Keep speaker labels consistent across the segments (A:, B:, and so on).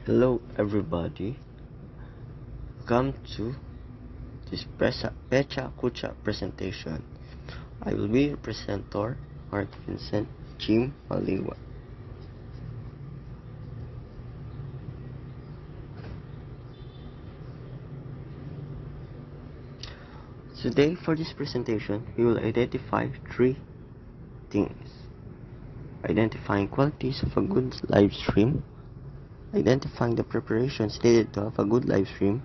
A: Hello everybody, come to this Pecha Kucha presentation. I will be your presenter, Mark Vincent Jim Maliwa. Today for this presentation, we will identify three things. Identifying qualities of a good live stream, identifying the preparations needed to have a good live stream,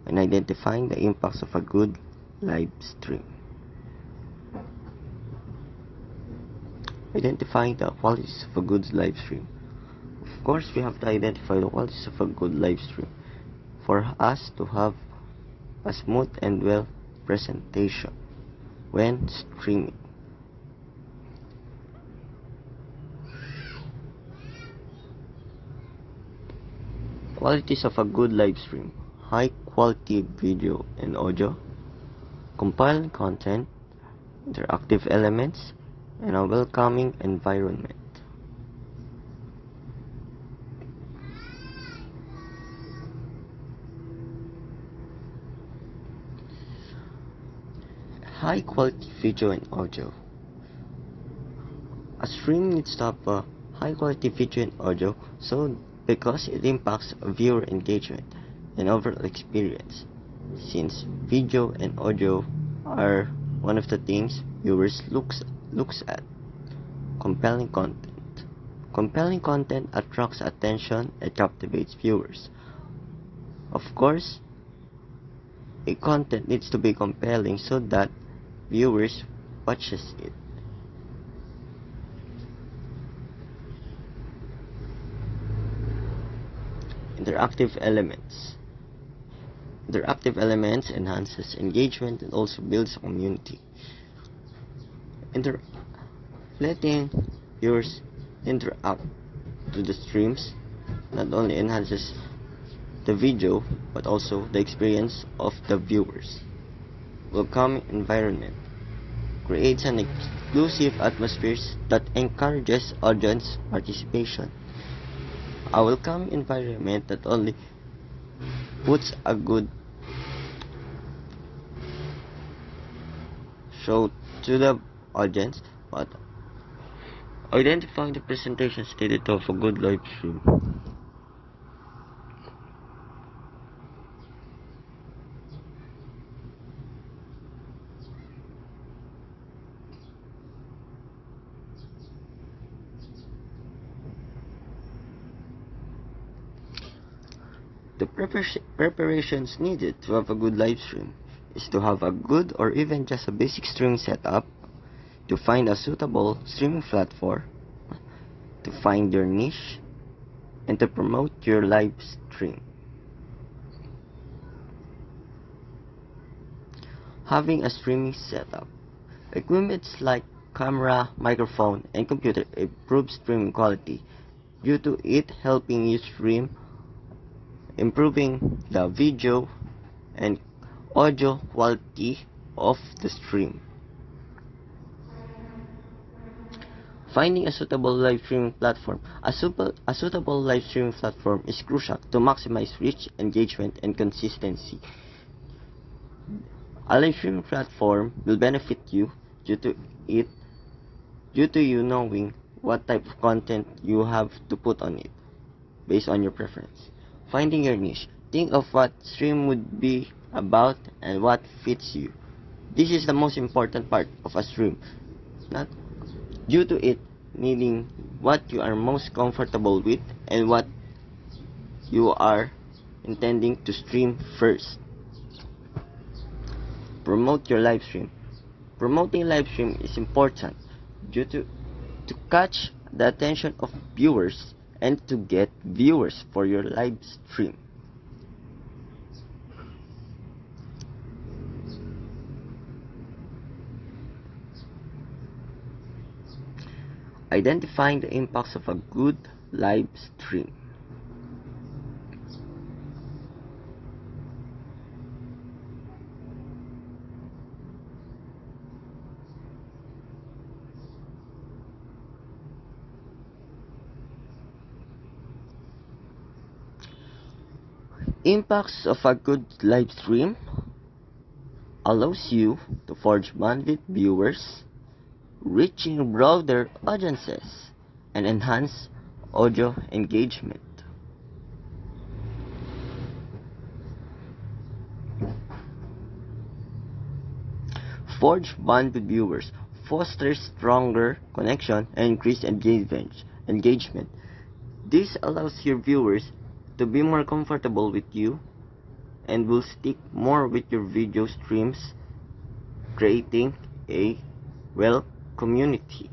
A: and identifying the impacts of a good live stream. Identifying the qualities of a good live stream. Of course, we have to identify the qualities of a good live stream for us to have a smooth and well presentation when streaming. Qualities of a good live stream: high quality video and audio, compelling content, interactive elements, and a welcoming environment. High quality video and audio. A stream needs to have a high quality video and audio because it impacts viewer engagement and overall experience, since video and audio are one of the things viewers looks at. Compelling content. Compelling content attracts attention and captivates viewers. Of course, a content needs to be compelling so that viewers watches it. Interactive elements. Interactive elements enhances engagement and also builds a community. Letting viewers interact to the streams not only enhances the video but also the experience of the viewers. Welcoming environment creates an inclusive atmosphere that encourages audience participation. A welcoming environment not only puts a good show to the audience but identifying the presentation stated of a good live stream. The preparations needed to have a good live stream is to have a good or even just a basic streaming setup, to find a suitable streaming platform, to find your niche, and to promote your live stream. Having a streaming setup. Equipments like camera, microphone, and computer improve streaming quality due to it helping you stream, improving the video and audio quality of the stream. Finding a suitable live streaming platform. A suitable live streaming platform is crucial to maximize reach, engagement, and consistency. A live streaming platform will benefit you due to you knowing what type of content you have to put on it based on your preference. Finding your niche. Think of what stream would be about and what fits you. This is the most important part of a stream, not due to it needing what you are most comfortable with and what you are intending to stream first. Promote your live stream. Promoting live stream is important due to catch the attention of viewers and to get viewers for your live stream. Identifying the impacts of a good live stream. Impacts of a good live stream allows you to forge bond with viewers, reaching broader audiences, and enhance audio engagement. Forge bond with viewers fosters stronger connection and increased engagement. This allows your viewers to be more comfortable with you and will stick more with your video streams, creating a community.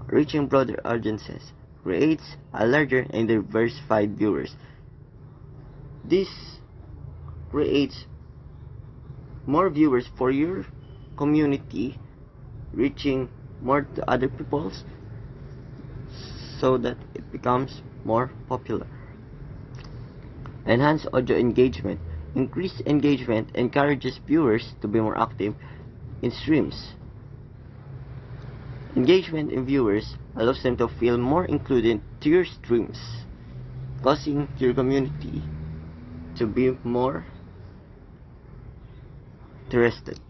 A: Reaching broader audiences creates a larger and diversified viewers. This creates more viewers for your community, reaching more to other peoples so that it becomes more popular. Enhance audio engagement. Increased engagement encourages viewers to be more active in streams. Engagement in viewers allows them to feel more included to your streams, causing your community to be more interested.